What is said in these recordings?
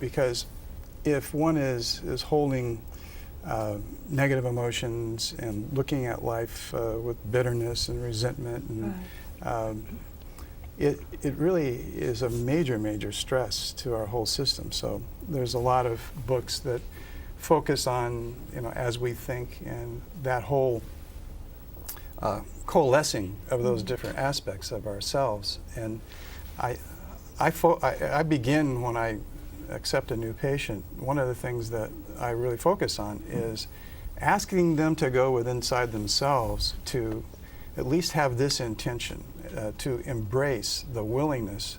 because if one is holding negative emotions and looking at life with bitterness and resentment, and it really is a major stress to our whole system. So there's a lot of books that focus on, as we think, and that whole coalescing of those different aspects of ourselves. And I begin when I accept a new patient. One of the things that I really focus on is asking them to go inside themselves to at least have this intention, to embrace the willingness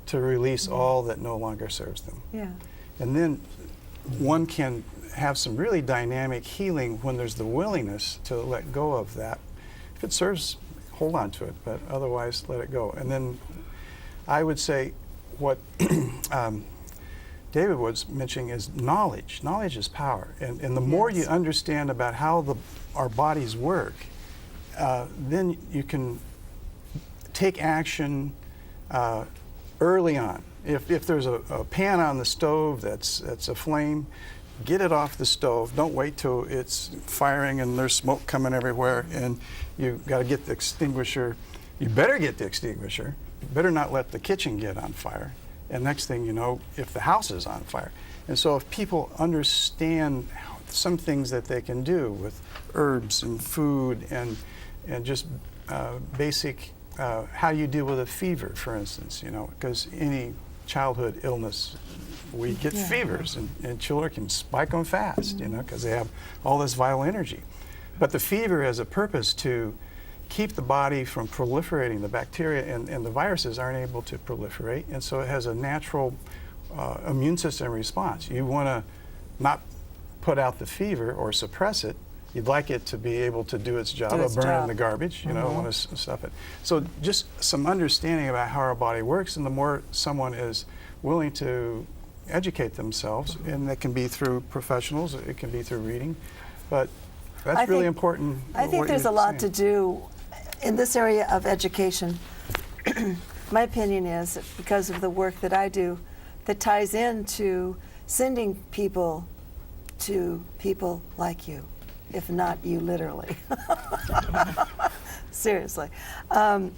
to release all that no longer serves them. Yeah. And then one can have some really dynamic healing when there's the willingness to let go of that. If it serves, hold on to it, but otherwise let it go. And then I would say what David was mentioning is knowledge. Knowledge is power. And the more you understand about how our bodies work, then you can take action early on. If there's a pan on the stove that's aflame, get it off the stove. Don't wait till it's firing and there's smoke coming everywhere and you've got to get the extinguisher. You better get the extinguisher. You better not let the kitchen get on fire. And next thing you know, if the house is on fire. And so if people understand some things that they can do with herbs and food and just basic, how you deal with a fever, for instance, because any childhood illness, we get fevers, and children can spike them fast, because they have all this vital energy. But the fever has a purpose to keep the body from proliferating. The bacteria and the viruses aren't able to proliferate, and so it has a natural immune system response. You want to not put out the fever or suppress it. You'd like it to be able to do its job of burning the garbage. You don't want to stuff it. So just some understanding about how our body works, and the more someone is willing to educate themselves, and that can be through professionals, it can be through reading, but that's really important. I think there's a lot to do in this area of education. My opinion is, because of the work that I do, that ties into sending people to people like you, if not you literally. Seriously. I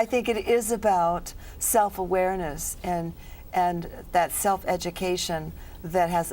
think it is about self-awareness and that self-education that has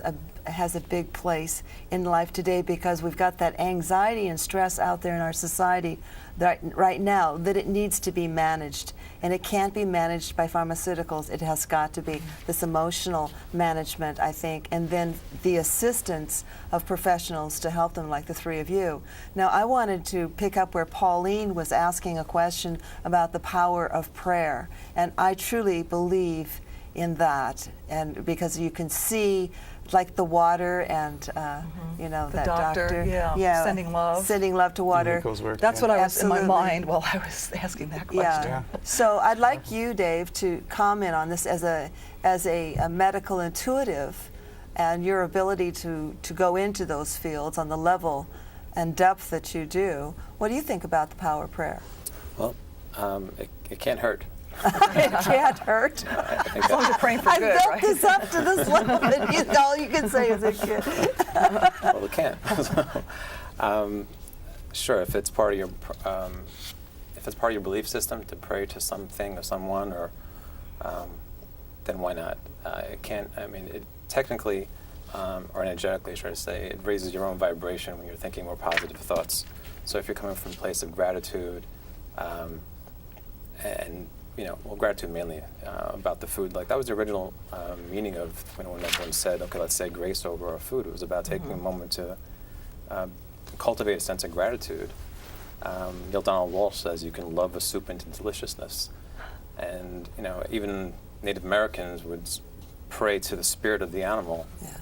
a big place in life today, because we've got that anxiety and stress out there in our society right now that it needs to be managed, and it can't be managed by pharmaceuticals. It has got to be this emotional management, I think, and then the assistance of professionals to help them, like the three of you. Now, I wanted to pick up where Pauline was asking a question about the power of prayer, and I truly believe in that, and because you can see, like the water and the that doctor, sending love to water. That's what I was in my mind while I was asking that question. So I'd like you, Dave, to comment on this as a medical intuitive, and your ability to go into those fields on the level and depth that you do. What do you think about the power of prayer? Well, it can't hurt. It can't hurt. As long as you're praying for good, I built this up to this level that all you can say is it can. Well, it can. Sure, if it's part of your belief system to pray to something or someone, or then why not? It can't. I mean, it technically or energetically, I try to say, it raises your own vibration when you're thinking more positive thoughts. So if you're coming from a place of gratitude, and gratitude mainly about the food. Like, that was the original meaning of when everyone said, okay, let's say grace over our food. It was about taking a moment to cultivate a sense of gratitude. Neil Donald Walsh says you can love a soup into deliciousness. And, even Native Americans would pray to the spirit of the animal. Yeah.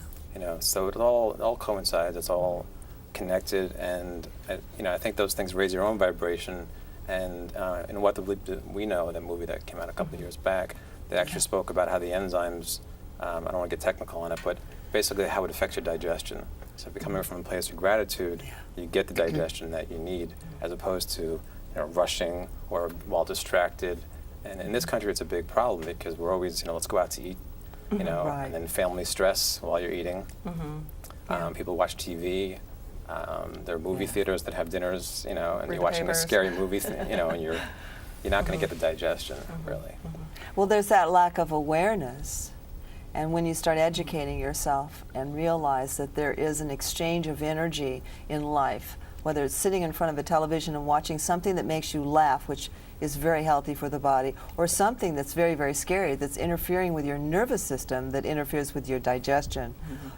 So it all coincides. It's all connected. And, I think those things raise your own vibration. And in What the Bleep We Know, that movie that came out a couple of years back, they actually spoke about how the enzymes, I don't want to get technical on it, but basically how it affects your digestion. So if you're coming from a place of gratitude, you get the digestion that you need, as opposed to rushing or while distracted. And in this country, it's a big problem because we're always, let's go out to eat. you know, Right. and then family stress while you're eating. People watch TV. There are movie theaters that have dinners, you know, and Read you're the watching a papers. scary movie, you know, and you're not going to get the digestion, really. Well, there's that lack of awareness. And when you start educating yourself and realize that there is an exchange of energy in life, whether it's sitting in front of a television and watching something that makes you laugh, which is very healthy for the body, or something that's very, very scary, that's interfering with your nervous system, that interferes with your digestion,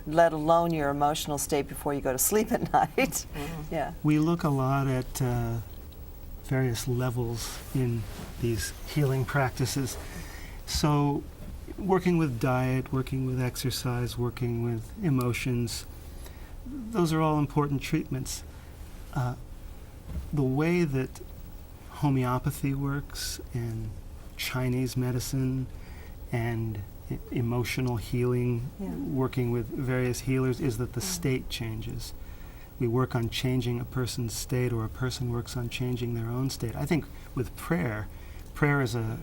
let alone your emotional state before you go to sleep at night. Yeah. We look a lot at various levels in these healing practices. So working with diet, working with exercise, working with emotions, those are all important treatments. The way that homeopathy works and Chinese medicine and emotional healing, working with various healers, is that the state changes. We work on changing a person's state, or a person works on changing their own state. I think with prayer is a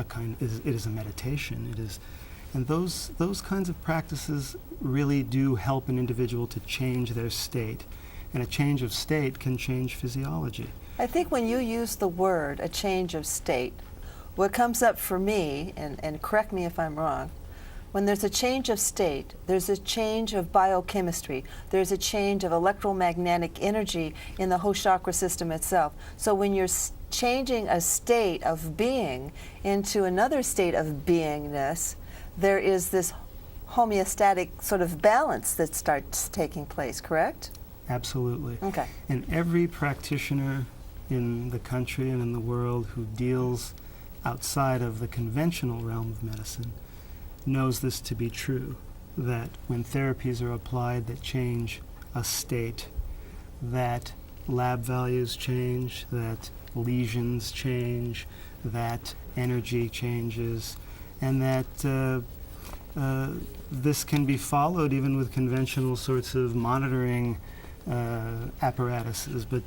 kind. It is a meditation. It is, and those kinds of practices really do help an individual to change their state, and a change of state can change physiology. I think when you use the word a change of state, what comes up for me, and correct me if I'm wrong, when there's a change of state, there's a change of biochemistry, there's a change of electromagnetic energy in the whole chakra system itself. So when you're changing a state of being into another state of beingness, there is this homeostatic sort of balance that starts taking place, correct? Absolutely. Okay. And every practitioner in the country and in the world who deals outside of the conventional realm of medicine knows this to be true, that when therapies are applied that change a state, that lab values change, that lesions change, that energy changes, and that this can be followed even with conventional sorts of monitoring apparatuses, but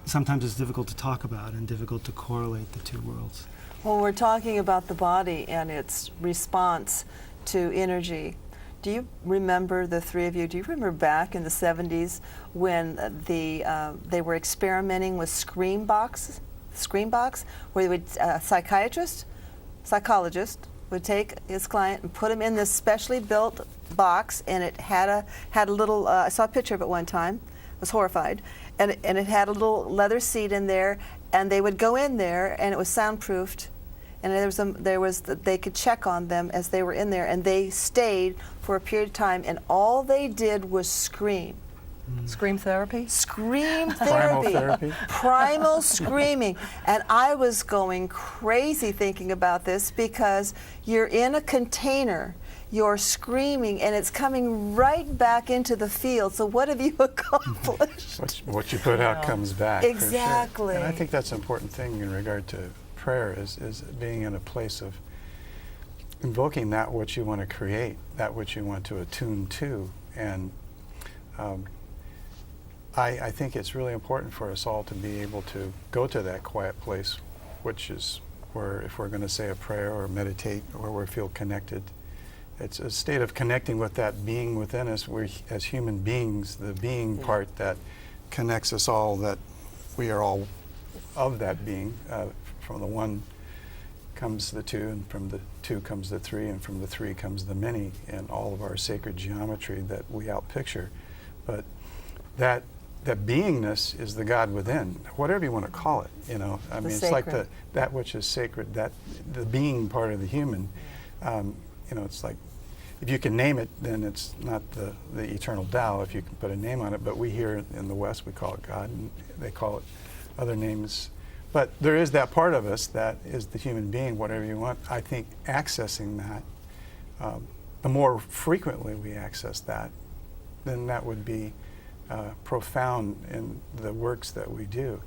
sometimes it's difficult to talk about and difficult to correlate the two worlds. When we're talking about the body and its response to energy, do you remember, the three of you, do you remember back in the 70s when they were experimenting with scream box, where they would, psychologist would take his client and put him in this specially built box, and it had a little, I saw a picture of it one time, I was horrified, and it had a little leather seat in there, and they would go in there, and it was soundproofed, and they could check on them as they were in there, and they stayed for a period of time, and all they did was scream. Scream therapy? Scream Primal therapy. therapy. Primal screaming. And I was going crazy thinking about this, because you're in a container, you're screaming, and it's coming right back into the field. So what have you accomplished? What you put out comes back. for sure. Exactly. And I think that's an important thing in regard to prayer is being in a place of invoking that which you want to create, that which you want to attune to. And I think it's really important for us all to be able to go to that quiet place, which is where, if we're going to say a prayer or meditate, or where we feel connected, it's a state of connecting with that being within us. We're, as human beings, the being part that connects us all, that we are all of that being. From the one comes the two, and from the two comes the three, and from the three comes the many, and all of our sacred geometry that we outpicture. But that beingness is the God within, whatever you want to call it. You know, I mean, it's like that which is sacred, that the being part of the human. You know, it's like, if you can name it, then it's not the eternal Tao, if you can put a name on it. But we here in the West, we call it God, and they call it other names. But there is that part of us that is the human being, whatever you want. I think accessing that, the more frequently we access that, then that would be profound in the works that we do.